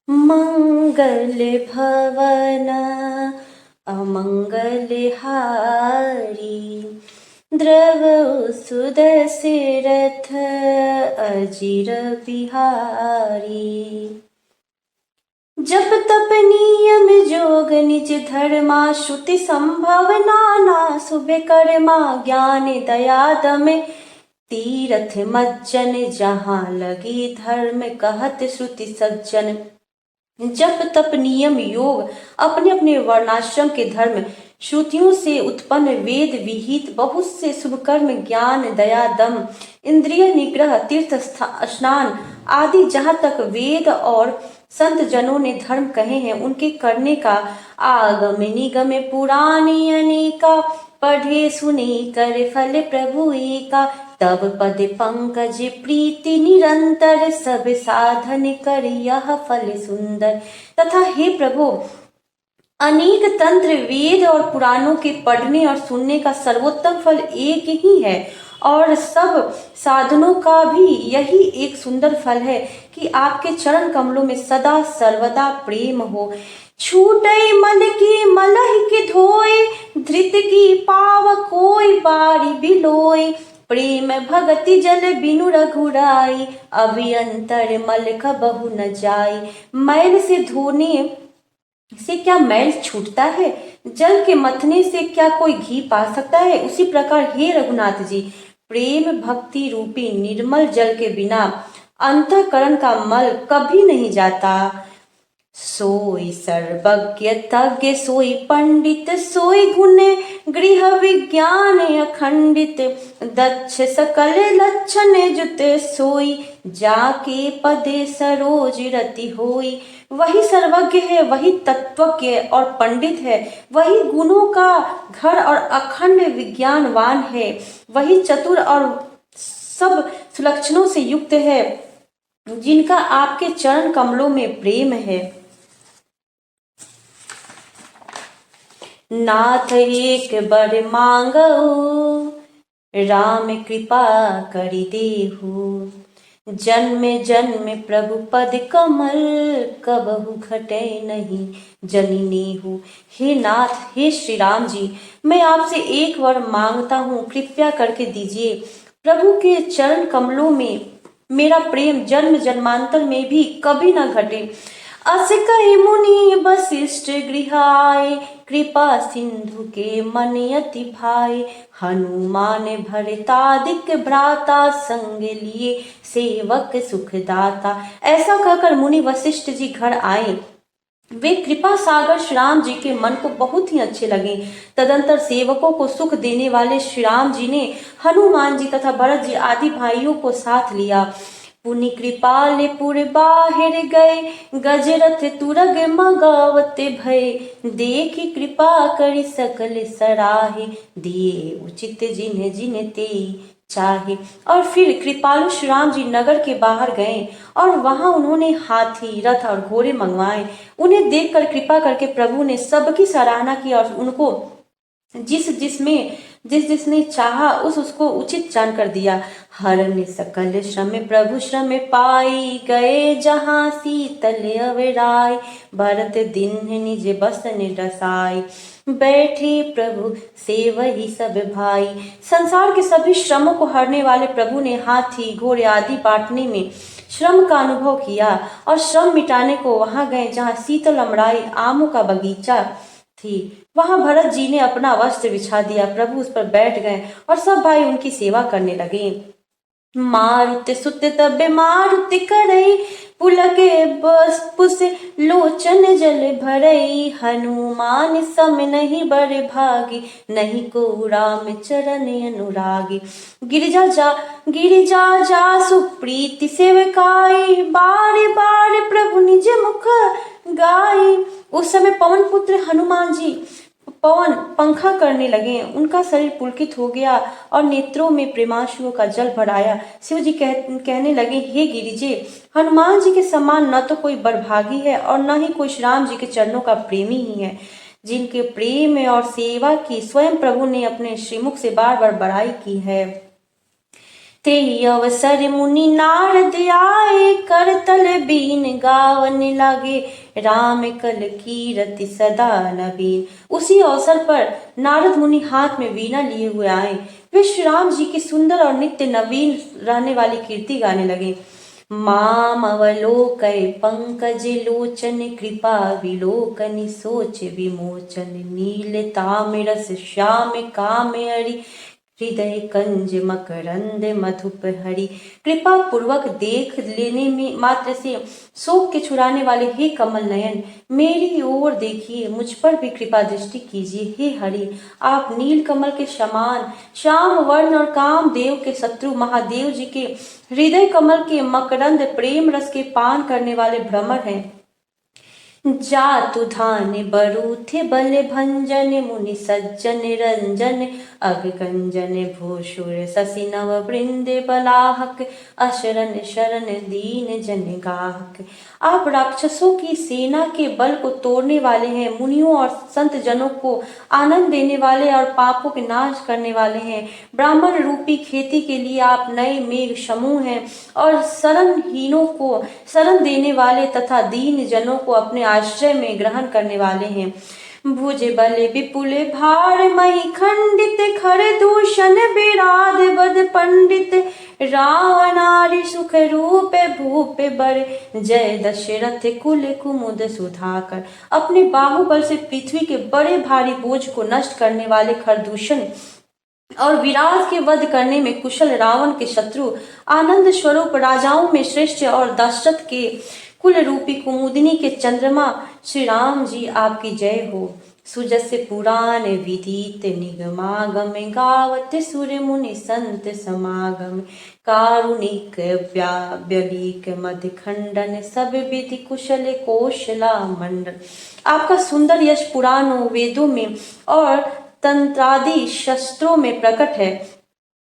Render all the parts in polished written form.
मंगल भवन अमंगल हारी, द्रव सुदर्शि रथ अजिर बिहारी। जप तप नियम जोग निज धर्मा, श्रुति संभव नाना शुभ कर्मा। ज्ञान दया दम तीरथ मज्जन, जहाँ लगी धर्म कहत श्रुति सज्जन। जप तप नियम योग अपने अपने वर्णाश्रम के धर्म, श्रुतियों से उत्पन्न वेद विहित बहुत से शुभ कर्म, ज्ञान दया दम इंद्रिय निग्रह तीर्थ स्नान आदि जहाँ तक वेद और संत जनों ने धर्म कहे हैं उनके करने का। आगम निगम पुराणी अनेका, पढ़े सुने कर फल प्रभु एका। तब पद पंकज प्रीति निरंतर, सब साधन कर यह फल सुंदर। तथा हे प्रभु, अनेक तंत्र वेद और पुराणों के पढ़ने और सुनने का सर्वोत्तम फल एक ही है, और सब साधनों का भी यही एक सुंदर फल है कि आपके चरण कमलों में सदा सर्वदा प्रेम हो। छूटई मल की मलह के धोए, धृत की पाव कोई बारी बिलोय। प्रेम भगति जल बिनु रघुराई, अभियंतर मल कबहु न जाई। मैल से धोने से क्या मैल छूटता है? जल के मथने से क्या कोई घी पा सकता है? उसी प्रकार हे रघुनाथ जी, प्रेम भक्ति रूपी निर्मल जल के बिना अंतःकरण का मल कभी नहीं जाता। सोई सर्वज्ञ तज्ञ सोई पंडित, सोई गुण गृह विज्ञान अखंडित। दक्ष सकल लक्षण जुत सोई, जाके पदे सरोज रति होई। वही सर्वज्ञ है, वही तत्वज्ञ और पंडित है, वही गुणों का घर और अखंड विज्ञानवान है, वही चतुर और सब सुलक्षणों से युक्त है, जिनका आपके चरण कमलों में प्रेम है। नाथ एक बर मांगऊ, राम कृपा करि देहु। जन्म जन्म प्रभु पद कमल, कबहु घटे नहीं जनि नेहु। हे नाथ, हे श्री राम जी, मैं आपसे एक वर मांगता हूँ, कृपया करके दीजिए। प्रभु के चरण कमलों में मेरा प्रेम जन्म जन्मांतर में भी कभी न घटे। अस कहि मुनि वशिष्ठ गृहाय, कृपा सिंधु के मन अति भाई। हनुमान भरतादिक भ्राता, संग लिए सेवक सुखदाता। ऐसा कहकर मुनि वशिष्ठ जी घर आए। वे कृपा सागर श्री राम जी के मन को बहुत ही अच्छे लगे। तदंतर सेवकों को सुख देने वाले श्री राम जी ने हनुमान जी तथा भरत जी आदि भाइयों को साथ लिया। पुनि कृपाल पुर बाहिर गए, गजरथ तुरग मगावते भय। देखी कृपा करि सकल सराहे, दिए उचित जिन्ह जिन्ह ते चाहे। और फिर कृपालु श्री राम जी नगर के बाहर गए और वहां उन्होंने हाथी रथ और घोड़े मंगवाए। उन्हें देखकर कृपा करके प्रभु ने सबकी सराहना की और उनको जिस जिसने चाहा उसको उचित जानकर दिया। हरन सकल श्रम प्रभु श्रम पाई, गए जहाँ शीतल अवराय। भरत दिन निज बसन रसाई, बैठे प्रभु से वही सब भाई। संसार के सभी श्रमों को हरने वाले प्रभु ने हाथी घोड़े आदि बांटने में श्रम का अनुभव किया और श्रम मिटाने को वहां गए जहाँ शीतल अमराई आमों का बगीचा थी। वहां भरत जी ने अपना वस्त्र बिछा दिया, प्रभु उस पर बैठ गए और सब भाई उनकी सेवा करने लगे। मारुत सुत तबे मारुति करई, पुलके बस पुस लोचन जल भरई। हनुमान सम नहीं बर भागी, नहीं को राम चरण अनुरागी। गिरिजा जा सुप्रीति सेवकाई, बार बार प्रभु निज मुख गाई। उस समय पवन पुत्र हनुमान जी पवन पंखा करने लगे। उनका शरीर पुलकित हो गया और नेत्रों में प्रेमाश्रुओं का जल भर आया। शिव जी कहने लगे, हे गिरिजे, हनुमान जी के समान न तो कोई बड़भागी है और न ही कोई श्री राम जी के चरणों का प्रेमी ही है, जिनके प्रेम और सेवा की स्वयं प्रभु ने अपने श्रीमुख से बार बार बड़ाई की है। तेहि अवसर मुनि नारद आए, करतल बीन गावन लागे, राम कल कीरति सदा नवीन। उसी अवसर पर नारद मुनि हाथ में वीणा लिए हुए आए। वे श्री राम जी की सुंदर और नित्य नवीन रहने वाली कीर्ति गाने लगे। माम अवलोकय पंकज लोचन, कृपा विलोकन सोच विमोचन, नील ताम्रस श्याम काम हरि, हृदय कंज मकरंद मधुप हरि। कृपा पूर्वक देख लेने में मात्र से शोक के छुड़ाने वाले हे कमल नयन, मेरी ओर देखिए, मुझ पर भी कृपा दृष्टि कीजिए। हे हरि, आप नील कमल के समान श्याम वर्ण और कामदेव के शत्रु महादेव जी के हृदय कमल के मकरंद प्रेम रस के पान करने वाले भ्रमर हैं। जातु धान बरूथे बल भंजन, मुनि सज्जन रंजन अग गंजन, भूषुर शशि नव वृंद बलाहक, अशरण शरण दीन जन गाहक। आप राक्षसों की सेना के बल को तोड़ने वाले हैं, मुनियों और संत जनों को आनंद देने वाले और पापों के नाश करने वाले हैं। ब्राह्मण रूपी खेती के लिए आप नए मेघ समूह हैं और शरणहीनों को शरण देने वाले तथा दीन जनों को अपने आश्रय में ग्रहण करने वाले हैं। भुज बल विपुल भार मही खंडित, खर दूषण विराध बद पंडित, रावणारि सुख रूप भूप बर, जय दशरथ कुल कुमुद सुधाकर। अपने बाहुबल से पृथ्वी के बड़े भारी बोझ को नष्ट करने वाले खरदूषण और विराट के वध करने में कुशल रावण के शत्रु, आनंद स्वरूप राजाओं में श्रेष्ठ और दशरथ के कुल रूपी कुमुदिनी के चंद्रमा श्री राम जी आपकी जय हो। सुजस पुराण विदित निगमागम, गावत सुर मुनि संत समागम, कारुणिक व्यालीक मद खंडन, सब विधि कुशल कौशला मंडन। आपका सुंदर यश पुराणों वेदों में और तंत्रादि शस्त्रों में प्रकट है।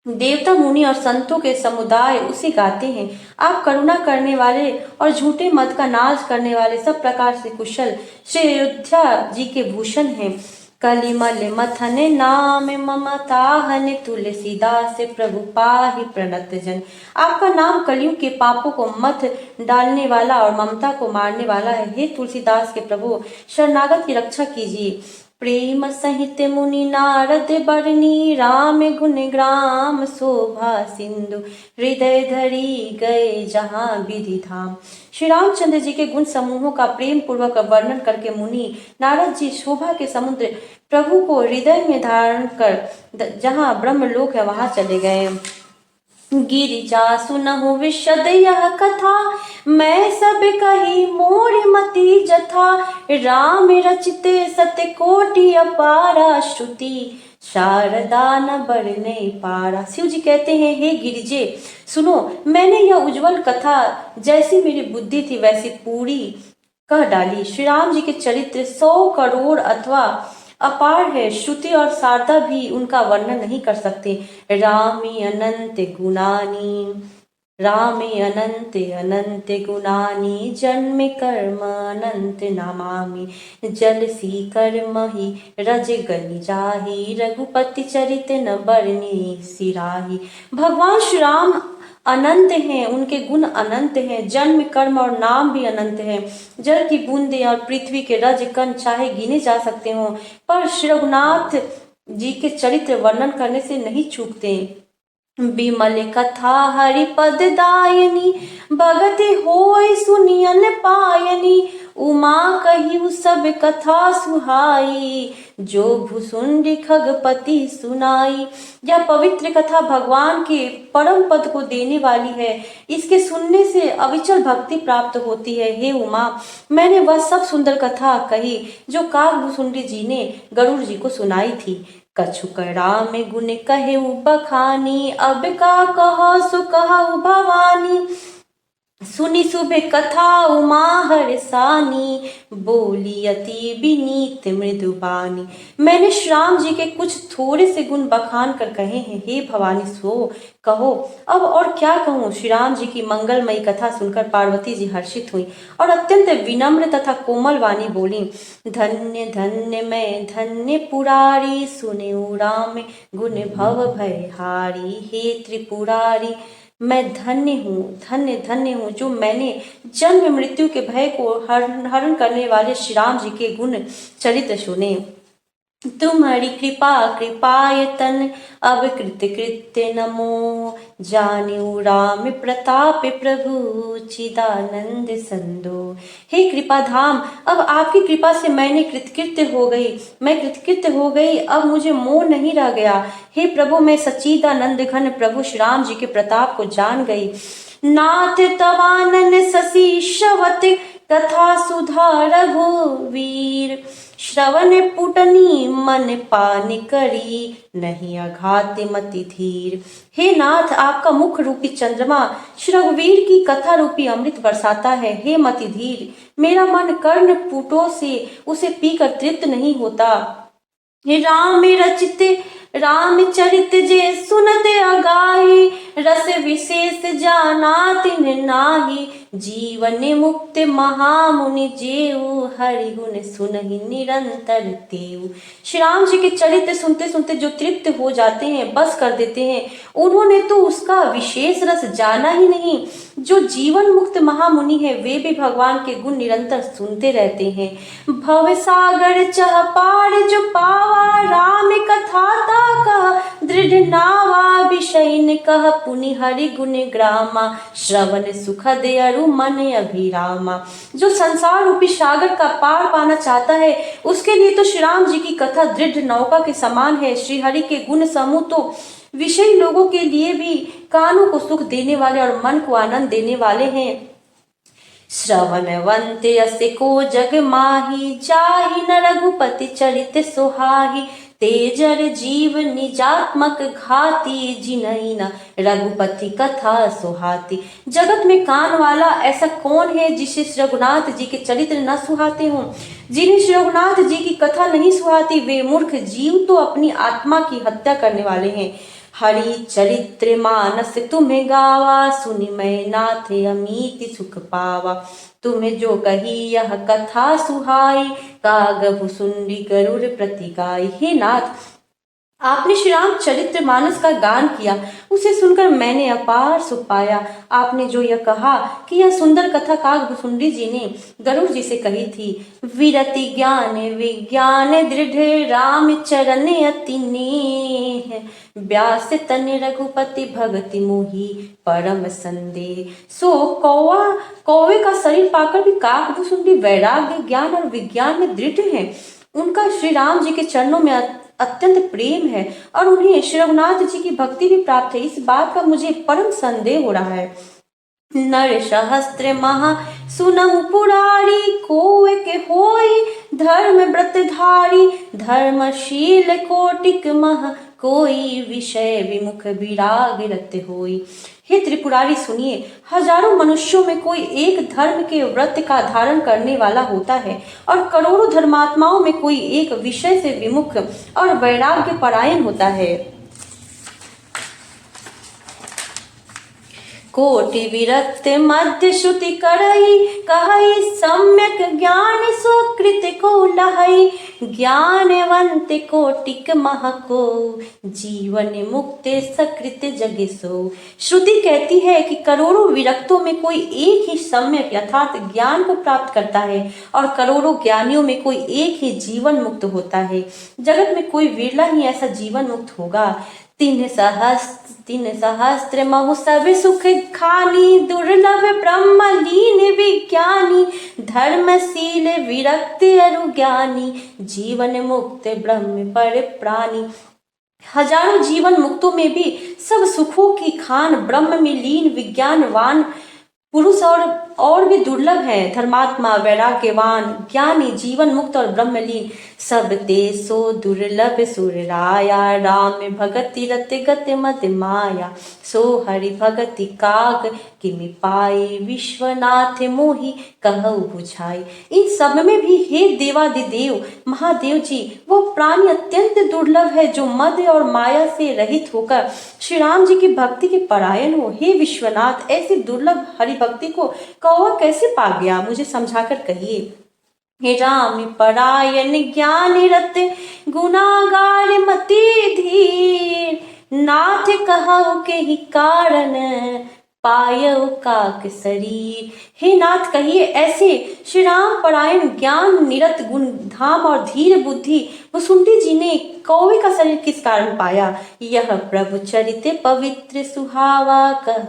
देवता मुनि और संतों के समुदाय उसे गाते हैं। आप करुणा करने वाले और झूठे मत का नाश करने वाले, सब प्रकार से कुशल श्री अयोध्या जी के भूषण हैं। कलिमल मथन नाम ममताहन, तुलसीदास प्रभु पाहि प्रणत जन। आपका नाम कलयुग के पापों को मथ डालने वाला और ममता को मारने वाला है। हे तुलसीदास के प्रभु, शरणागत की रक्षा कीजिए। प्रेम सहित मुनि नारद बरनी, राम गुण ग्राम शोभा सिंधु, हृदय धरी गए जहाँ विधि धाम। श्री रामचंद्र जी के गुण समूहों का प्रेम पूर्वक वर्णन करके मुनि नारद जी शोभा के समुद्र प्रभु को हृदय में धारण कर जहाँ ब्रह्मलोक है वहां चले गए। गिरिजा सुनहु विशद यह कथा, मैं सब कही मोर मति जथा, राम रचिते सत्य कोटि अपारा, श्रुति शारदा न बरने पारा। शिव जी कहते हैं, हे गिरिजे सुनो, मैंने यह उज्जवल कथा जैसी मेरी बुद्धि थी वैसी पूरी कह डाली। श्री राम जी के चरित्र 100 करोड़ अथवा अपार है, श्रुति और शारदा भी उनका वर्णन नहीं कर सकते। रामी अनंत गुणानी, रामे अनंत अनंत गुणानी, जन्म कर्म अनंत नमामि, जल सी कर्म ही रज गनि जाहि, रघुपति चरित न बरनी सिराही। भगवान श्री राम अनंत हैं, उनके गुण अनंत हैं, जन्म कर्म और नाम भी अनंत हैं। जल की बूंदें और पृथ्वी के रज कण चाहे गिने जा सकते हों, पर श्री रघुनाथ जी के चरित्र वर्णन करने से नहीं चूकते। बिमल कथा हरिपद दायनी, भगति होय सुनियन पायनी, उमा कहिउ सब कथा सुहाई, जो भुसुंडी खगपति सुनाई। यह पवित्र कथा भगवान के परम पद को देने वाली है, इसके सुनने से अविचल भक्ति प्राप्त होती है। हे उमा, मैंने वह सब सुंदर कथा कही जो काग भुसुंडी जी ने गरुड़ जी को सुनाई थी। कछुक राम गुण कहे बखानी, अब का कहो सो कहु भवानी, सुनी सुबह कथा उमा हरसानी, बोली अति विनीत मृदुबानी। मैंने श्री राम जी के कुछ थोड़े से गुण बखान कर कहे हैं, हे भवानी सो कहो। अब और क्या कहूँ। श्री राम जी की मंगलमयी कथा सुनकर पार्वती जी हर्षित हुई और अत्यंत विनम्र तथा कोमल वाणी बोली, धन्य धन्य मैं धन्य पुरारी, सुने राम गुण भव भयहारी। हे त्रिपुरारी, मैं धन्य हूँ, धन्य धन्य हूँ, जो मैंने जन्म मृत्यु के भय को हरण करने वाले श्री राम जी के गुण चरित्र सुने। तुम्हारी कृपा कृपायतन, अब कृत्य कृत्य नमो। जान्यू राम प्रताप प्रभु, चिदानंद संदो। हे कृपा धाम, अब आपकी कृपा से मैंने कृतकृत्य हो गई, मैं कृतकृत्य हो गई, अब मुझे मोह नहीं रह गया। हे प्रभु, मैं सच्चिदानंद घन प्रभु श्री राम जी के प्रताप को जान गई। नाथ तवानन शशि श्रवत, कथा सुधा रघुवीर। श्रवण पुटनी मन पानि करी, नहीं अघात मति धीर। हे नाथ, आपका मुख रूपी चंद्रमा श्री रघुवीर की कथा रूपी अमृत बरसाता है। हे मति धीर, मेरा मन कर्ण पुटों से उसे पीकर तृप्त नहीं होता। हे राम रचिते रामचरित जे सुनत अगाई, रस विशेष जाना तिन नाही। जीवन मुक्त महामुनि जेऊ, हरि गुण सुनहि निरंतर तेऊ। श्री राम जी के चरित्र सुनते सुनते जो तृप्त हो जाते हैं, बस कर देते हैं, उन्होंने तो उसका विशेष रस जाना ही नहीं। जो जीवन मुक्त महामुनि है, वे भी भगवान के गुण निरंतर सुनते रहते हैं। भव सागर चह पार जो पावा, राम कथा का दृढ़ नावा। विषय कह पुनि हरि गुण ग्रामा, श्रवण सुखद अरु मन अभिरामा। जो संसार रूपी सागर का पार पाना चाहता है, उसके लिए तो श्री राम जी की कथा दृढ़ नौका के समान है। श्री हरि के गुण समूह तो विषयी लोगों के लिए भी कानों को सुख देने वाले और मन को आनंद देने वाले हैं। श्रवणवंत अस को जग माही, जाहि न रघुपति चरित सुहाही। तेजर जीव निजात्मक घाती, जिनहि न रघुपति कथा सुहाती। जगत में कान वाला ऐसा कौन है जिसे श्री रघुनाथ जी के चरित्र न सुहाते हों। जिन्हें श्री रघुनाथ जी की कथा नहीं सुहाती, वे मूर्ख जीव तो अपनी आत्मा की हत्या करने वाले हैं। हरि चरित्र मानस तुम्हें गावा, सुनि मैं नाथ अमीति सुख पावा। तुम्हें जो कही यह कथा सुहाई, कागभु सुंडी गरुड़ प्रति गाई। हे नाथ, आपने श्री राम चरित्र मानस का गान किया, उसे सुनकर मैंने अपार सुख पाया। आपने जो यह कहा कि यह सुंदर कथा कागभुसुंडी जी ने गरुड़ जी से कही थी। विरति ज्ञान विज्ञान दृढ़, राम चरण अति नेह। व्यास तन रघुपति भगति मोही, परम संदेह। सो कौवे का शरीर पाकर भी कागभुसुंडी वैराग्य ज्ञान और विज्ञान में दृढ़ है। उनका श्री राम जी के चरणों में अत्यंत प्रेम है और उन्हें श्री रघुनाथ जी की भक्ति भी प्राप्त है। इस बात का मुझे परम संदेह हो रहा है। नर सहस्त्र महा सुनहु पुरारी, कोय के होई धर्म व्रतधारी। धर्मशील कोटिक मह, कोई विषय विमुख विराग रत होई। हे त्रिपुरारी सुनिए, हजारों मनुष्यों में कोई एक धर्म के व्रत का धारण करने वाला होता है और करोड़ों धर्मात्माओं में कोई एक विषय से विमुख और वैराग्य परायण होता है। कोटि विरक्त मध्य श्रुति करई, कहई सम्यक ज्ञान सुकृत को लहई। ज्ञानवंत कोटिक मह को, जीवन मुक्त सकृत जग सो। श्रुति कहती है कि करोड़ों विरक्तों में कोई एक ही सम्यक अर्थात ज्ञान को प्राप्त करता है और करोड़ों ज्ञानियों में कोई एक ही जीवन मुक्त होता है। जगत में कोई विरला ही ऐसा जीवन मुक्त होगा। तीन सहस्त्र महु सब सुख खानी, दुर्लभ ब्रह्म लीन विज्ञानी। धर्मशील विरक्त अरु ज्ञानी, जीवन मुक्त ब्रह्म पर प्राणी। हजारों जीवन मुक्तों में भी सब सुखों की खान ब्रह्म में लीन विज्ञानवान पुरुष और भी दुर्लभ है, धर्मात्मा, वैराग्यवान, ज्ञानी, जीवन मुक्त और ब्रह्मलीन, सब ते सो दुर्लभ सुर राया, राम भगति रत गत मत माया, सो हरि भगति काग किमि पाए, विश्वनाथ मोहि कहु बुझाई। इन सब में भी हे देवादिदेव महादेव जी, वो प्राणी अत्यंत दुर्लभ है जो मद और माया से रहित होकर श्री राम जी की भक्ति के परायण हो। हे विश्वनाथ, ऐसी दुर्लभ हरि भक्ति को कौवा कैसे पा गया, मुझे समझाकर कहिए। हे राम परायण ज्ञान रत गुनागार मति धीर, नाथ कहु के ही कारण पायो काक शरीर। हे नाथ, कहिए ऐसे श्री राम परायण ज्ञान निरत गुण धाम और धीर बुद्धि वसुंठी जी ने कौवे का शरीर किस कारण पाया। यह प्रभु चरित पवित्र सुहावा, कह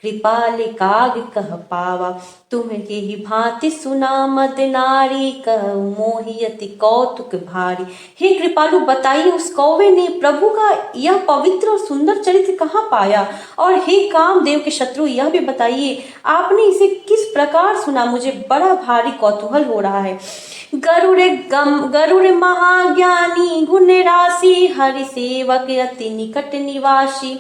कृपाल काग कह पावा, तुम्हें ही भांति सुना मद नारी, कह मोहि अति कौतुक भारी। हे कृपालु, बताइए उस कौवे ने प्रभु का यह पवित्र और सुंदर चरित्र कहाँ पाया, और हे कामदेव के शत्रु, यह भी बताइए आपने इसे किस प्रकार सुना, मुझे बड़ा भारी कौतूहल हो रहा है। गरुड़ महाज्ञानी गुण राशि, हरि सेवक अति निकट निवासी,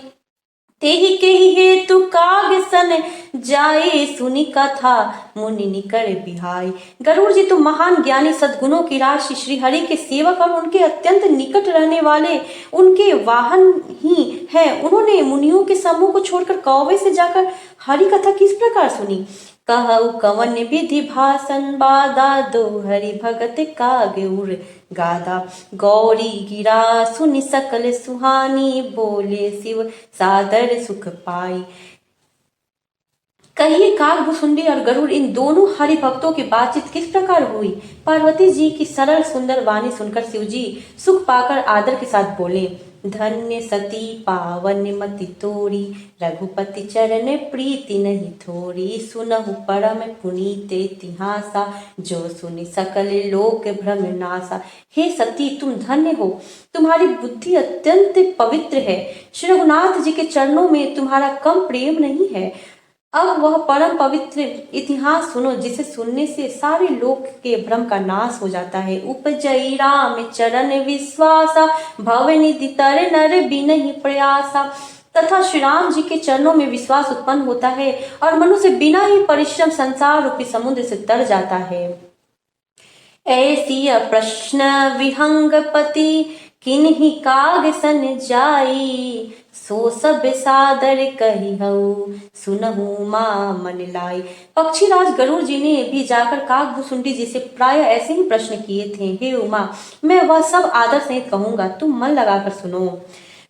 तेहि के हेतु काग सन जाए, सुनी कथा मुनि निकर बिहाई। गरुड़ जी तो महान ज्ञानी, सद्गुणों की राशि, श्री हरि के सेवक और उनके अत्यंत निकट रहने वाले उनके वाहन ही हैं। उन्होंने मुनियों के समूह को छोड़कर कौवे से जाकर हरि कथा किस प्रकार सुनी। कहु कवन विधि भाषण बादा, दो हरि भगत काग उर गादा, गौरी गिरा सुनि सकल सुहानी, बोले शिव सादर सुख पाई। कहिए काग भुसुंडी और गरुड़ इन दोनों हरि भक्तों की बातचीत किस प्रकार हुई। पार्वती जी की सरल सुंदर वाणी सुनकर शिव जी सुख पाकर आदर के साथ बोले, धन्य सती पावन मति तोरी, रघुपति चरण प्रीति नहीं थोरी, सुनहु परम पुनीत इतिहासा, जो सुनि सकल लोक भ्रम नासा। हे सती, तुम धन्य हो, तुम्हारी बुद्धि अत्यंत पवित्र है, श्री रघुनाथ जी के चरणों में तुम्हारा कम प्रेम नहीं है। अब वह परम पवित्र इतिहास सुनो, जिसे सुनने से सारे लोक के भ्रम का नाश हो जाता है। उपजई राम चरण विश्वासा, भव निधि तर नर बिनहि प्रयासा। तथा श्री राम जी के चरणों में विश्वास उत्पन्न होता है और मनुष्य बिना ही परिश्रम संसार रूपी समुद्र से तर जाता है। ऐसी प्रश्न विहंग पति, किन्हीं काग सन जाई, सो सब सादर कही हऊ, सुनहु मां मन लाई। पक्षीराज गरुड़ जी ने भी जाकर काग भुसुंडी जी से प्राय ऐसे ही प्रश्न किए थे। हे उमा, मैं वह सब आदर सहित कहूंगा, तुम मन लगाकर सुनो।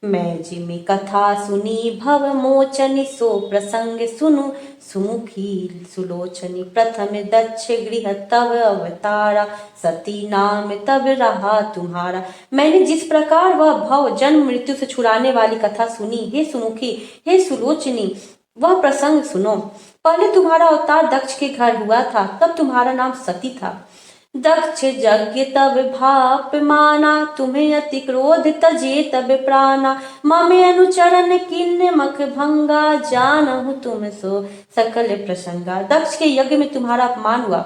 मैं जिमि कथा सुनी भव मोचनी, सो प्रसंग सुनु सुमुखी सुलोचनी। प्रथम दक्ष गृह तब अवतारा, सती नाम तब रहा तुम्हारा। मैंने जिस प्रकार वह भव जन्म मृत्यु से छुड़ाने वाली कथा सुनी, हे सुमुखी, हे सुलोचनी, वह प्रसंग सुनो। पहले तुम्हारा अवतार दक्ष के घर हुआ था, तब तुम्हारा नाम सती था। दक्ष यज्ञ तब भाप माना, तुम्हें अति क्रोध तजे तब प्राणा। ममे अनुचरण किन्न मख भंगा, जानहु तुम सो सकल प्रसंगा। दक्ष के यज्ञ में तुम्हारा अपमान हुआ,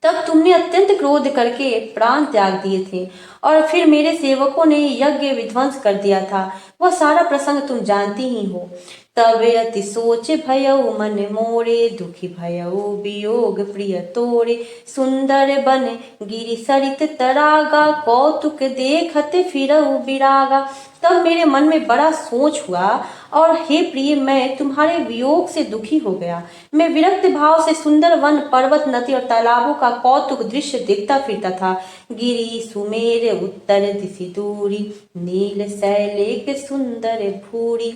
तब तुमने अत्यंत क्रोध करके प्राण त्याग दिए थे, और फिर मेरे सेवकों ने यज्ञ विध्वंस कर दिया था। वह सारा प्रसंग तुम जानती ही हो। तब अति सोच भयउ मन मोरे, दुखी भयउ वियोग प्रिय तोरे। सुंदर बन गिरि सरित तरागा, कौतुक देखत फिरऊ विरागा। तब मेरे मन में बड़ा सोच हुआ, और हे प्रिय, मैं तुम्हारे वियोग से दुखी हो गया। मैं विरक्त भाव से सुंदर वन, पर्वत, नदी और तालाबों का कौतुक दृश्य देखता फिरता था। गिरि सुमेर उत्तर दिशि दूरी, नील शैलेक सुंदर भूरी।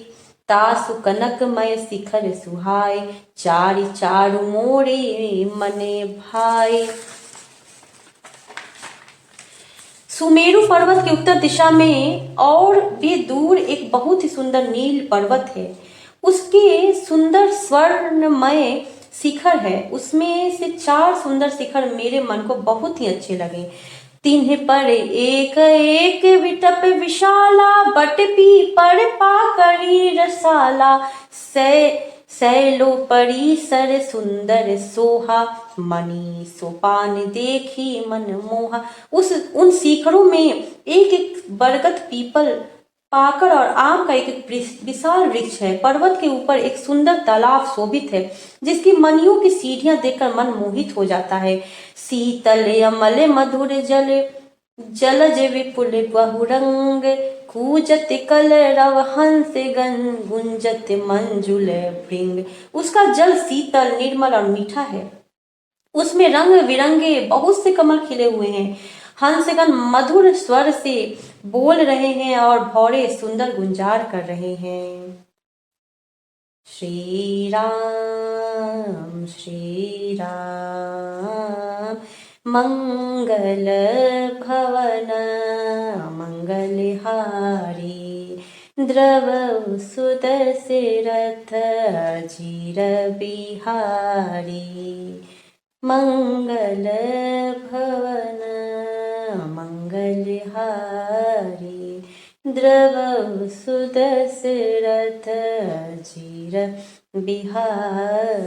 तासु कनकमय शिखर सुहाय, चारि चारु मोरे मने भाई। सुमेरु पर्वत की उत्तर दिशा में और भी दूर एक बहुत ही सुंदर नील पर्वत है। उसके सुंदर स्वर्णमय शिखर है। उसमें से 4 सुंदर शिखर मेरे मन को बहुत ही अच्छे लगे। तिन्ह पर एक एक विटप विशाला, बट पी पर पाकरी रसाला। शैलो परिसर सुंदर सोहा, मणि सोपान देखी मन मोहा। उन शिखरों में एक एक बरगद, पीपल, पाकड़ और आम का एक विशाल वृक्ष है। पर्वत के ऊपर एक सुंदर तालाब शोभित है, जिसकी मणियों की सीढ़ियां देखकर मन मोहित हो जाता है। शीतल अमल मधुर जल, जलज विपुल बहुरंग, कूजत कलरव हंस गन, गुंजत मंजुल भृंग। उसका जल शीतल, निर्मल और मीठा है। उसमें रंग बिरंगे बहुत से कमल खिले हुए हैं। हंसगण मधुर स्वर से बोल रहे हैं और भौरे सुंदर गुंजार कर रहे हैं। श्री राम श्री राम, मंगल भवन मंगलहारी, द्रवहु सुदशरथ अजिर बिहारी। मंगल भवन मंगलहारी, द्रवहु सुदशरथ अजिर बिहारी।